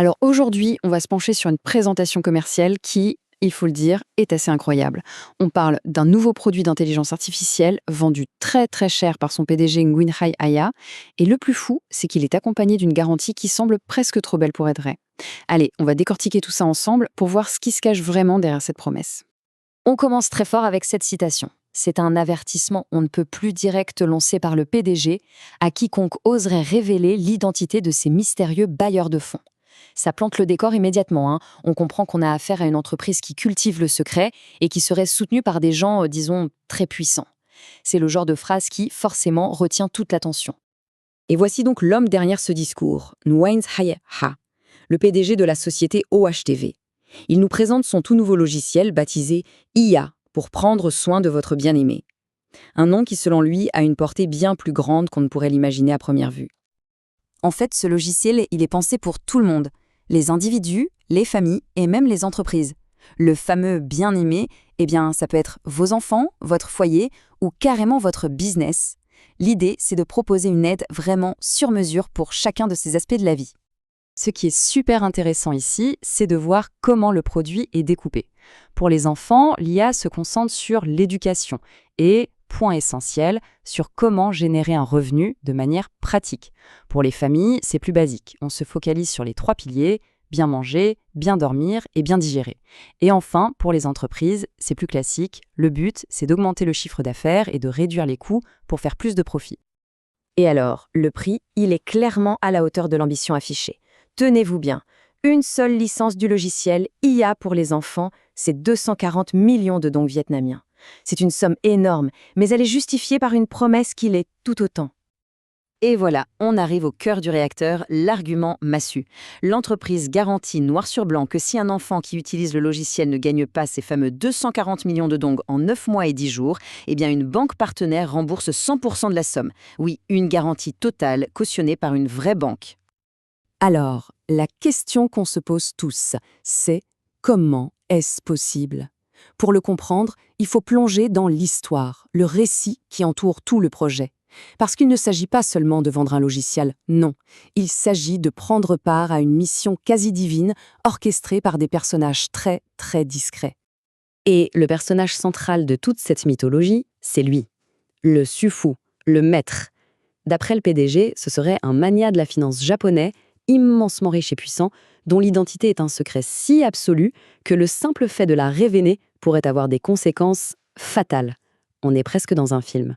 Alors aujourd'hui, on va se pencher sur une présentation commerciale qui, il faut le dire, est assez incroyable. On parle d'un nouveau produit d'intelligence artificielle vendu très très cher par son PDG Nguyen-Hai Aya. Et le plus fou, c'est qu'il est accompagné d'une garantie qui semble presque trop belle pour être vraie. Allez, on va décortiquer tout ça ensemble pour voir ce qui se cache vraiment derrière cette promesse. On commence très fort avec cette citation. C'est un avertissement on ne peut plus direct lancé par le PDG à quiconque oserait révéler l'identité de ces mystérieux bailleurs de fonds. Ça plante le décor immédiatement. On comprend qu'on a affaire à une entreprise qui cultive le secret et qui serait soutenue par des gens, disons, très puissants. C'est le genre de phrase qui, forcément, retient toute l'attention. Et voici donc l'homme derrière ce discours, Nguyen-Hai Ha, le PDG de la société OHTV. Il nous présente son tout nouveau logiciel baptisé IA pour prendre soin de votre bien-aimé. Un nom qui, selon lui, a une portée bien plus grande qu'on ne pourrait l'imaginer à première vue. En fait, ce logiciel, il est pensé pour tout le monde. Les individus, les familles et même les entreprises. Le fameux bien-aimé, ça peut être vos enfants, votre foyer ou carrément votre business. L'idée, c'est de proposer une aide vraiment sur mesure pour chacun de ces aspects de la vie. Ce qui est super intéressant ici, c'est de voir comment le produit est découpé. Pour les enfants, l'IA se concentre sur l'éducation et, point essentiel, sur comment générer un revenu de manière pratique. Pour les familles, c'est plus basique. On se focalise sur les 3 piliers, bien manger, bien dormir et bien digérer. Et enfin, pour les entreprises, c'est plus classique. Le but, c'est d'augmenter le chiffre d'affaires et de réduire les coûts pour faire plus de profit. Et alors, le prix, il est clairement à la hauteur de l'ambition affichée. Tenez-vous bien, une seule licence du logiciel IA pour les enfants, c'est 240 millions de dong vietnamiens. C'est une somme énorme, mais elle est justifiée par une promesse qui l'est tout autant. Et voilà, on arrive au cœur du réacteur, l'argument massu. L'entreprise garantit noir sur blanc que si un enfant qui utilise le logiciel ne gagne pas ces fameux 240 millions de dong en 9 mois et 10 jours, une banque partenaire rembourse 100% de la somme. Oui, une garantie totale cautionnée par une vraie banque. Alors, la question qu'on se pose tous, c'est comment est-ce possible ? Pour le comprendre, il faut plonger dans l'histoire, le récit qui entoure tout le projet. Parce qu'il ne s'agit pas seulement de vendre un logiciel, non. Il s'agit de prendre part à une mission quasi divine, orchestrée par des personnages très, très discrets. Et le personnage central de toute cette mythologie, c'est lui. Le Sufu, le maître. D'après le PDG, ce serait un magnat de la finance japonais, immensement riche et puissant, dont l'identité est un secret si absolu que le simple fait de la révéler pourrait avoir des conséquences fatales. On est presque dans un film.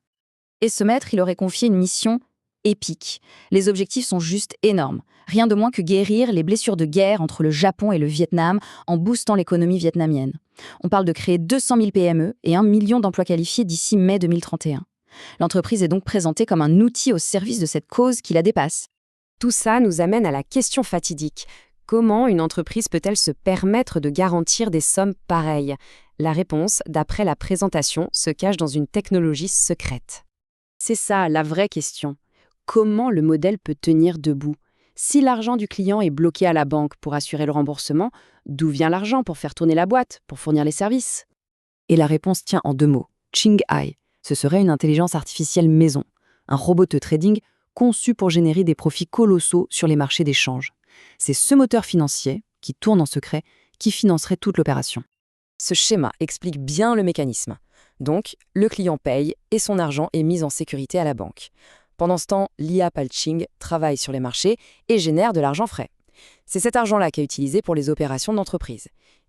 Et ce maître, il aurait confié une mission épique. Les objectifs sont juste énormes. Rien de moins que guérir les blessures de guerre entre le Japon et le Vietnam en boostant l'économie vietnamienne. On parle de créer 200 000 PME et 1 million d'emplois qualifiés d'ici mai 2031. L'entreprise est donc présentée comme un outil au service de cette cause qui la dépasse. Tout ça nous amène à la question fatidique. Comment une entreprise peut-elle se permettre de garantir des sommes pareilles ? La réponse, d'après la présentation, se cache dans une technologie secrète. C'est ça, la vraie question. Comment le modèle peut tenir debout ? Si l'argent du client est bloqué à la banque pour assurer le remboursement, d'où vient l'argent pour faire tourner la boîte, pour fournir les services ? Et la réponse tient en 2 mots. Qing'ai. Ce serait une intelligence artificielle maison, un robot de trading conçu pour générer des profits colossaux sur les marchés d'échange. C'est ce moteur financier, qui tourne en secret, qui financerait toute l'opération. Ce schéma explique bien le mécanisme. Donc, le client paye et son argent est mis en sécurité à la banque. Pendant ce temps, l'IA Palching travaille sur les marchés et génère de l'argent frais. C'est cet argent-là qu'est utilisé pour les opérations d'entreprise.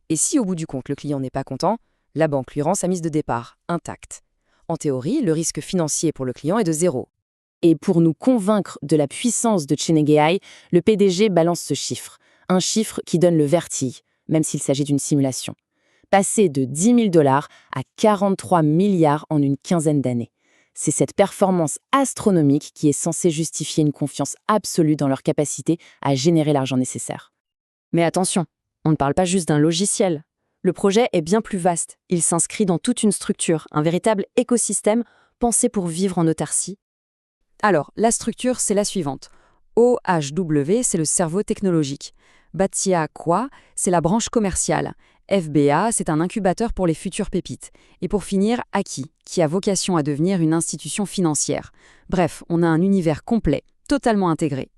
Et si au bout du compte le client n'est pas content, la banque lui rend sa mise de départ intacte. En théorie, le risque financier pour le client est de 0. Et pour nous convaincre de la puissance de Qing'ai, le PDG balance ce chiffre. Un chiffre qui donne le vertige, même s'il s'agit d'une simulation. Passer de 10 000 $ à 43 milliards en une quinzaine d'années. C'est cette performance astronomique qui est censée justifier une confiance absolue dans leur capacité à générer l'argent nécessaire. Mais attention, on ne parle pas juste d'un logiciel. Le projet est bien plus vaste. Il s'inscrit dans toute une structure, un véritable écosystème pensé pour vivre en autarcie. Alors, la structure, c'est la suivante. OHW, c'est le cerveau technologique. Batia Kwa, c'est la branche commerciale. FBA, c'est un incubateur pour les futures pépites. Et pour finir, Aki, qui a vocation à devenir une institution financière. Bref, on a un univers complet, totalement intégré.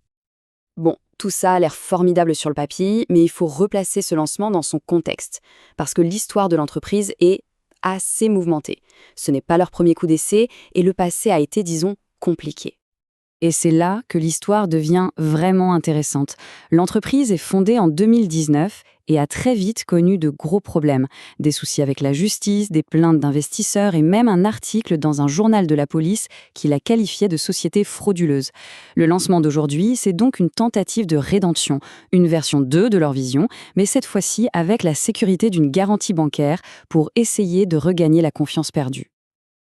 Bon, Tout ça a l'air formidable sur le papier, mais il faut replacer ce lancement dans son contexte, parce que l'histoire de l'entreprise est assez mouvementée. Ce n'est pas leur premier coup d'essai, et le passé a été, disons, compliqué. Et c'est là que l'histoire devient vraiment intéressante. L'entreprise est fondée en 2019 et a très vite connu de gros problèmes. Des soucis avec la justice, des plaintes d'investisseurs et même un article dans un journal de la police qui la qualifiait de société frauduleuse. Le lancement d'aujourd'hui, c'est donc une tentative de rédemption, une version 2 de leur vision, mais cette fois-ci avec la sécurité d'une garantie bancaire pour essayer de regagner la confiance perdue.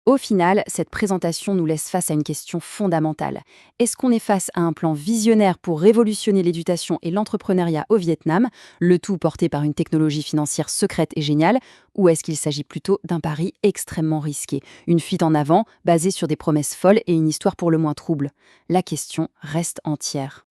Au final, cette présentation nous laisse face à une question fondamentale. Est-ce qu'on est face à un plan visionnaire pour révolutionner l'éducation et l'entrepreneuriat au Vietnam, le tout porté par une technologie financière secrète et géniale, ou est-ce qu'il s'agit plutôt d'un pari extrêmement risqué, une fuite en avant basée sur des promesses folles et une histoire pour le moins trouble? La question reste entière.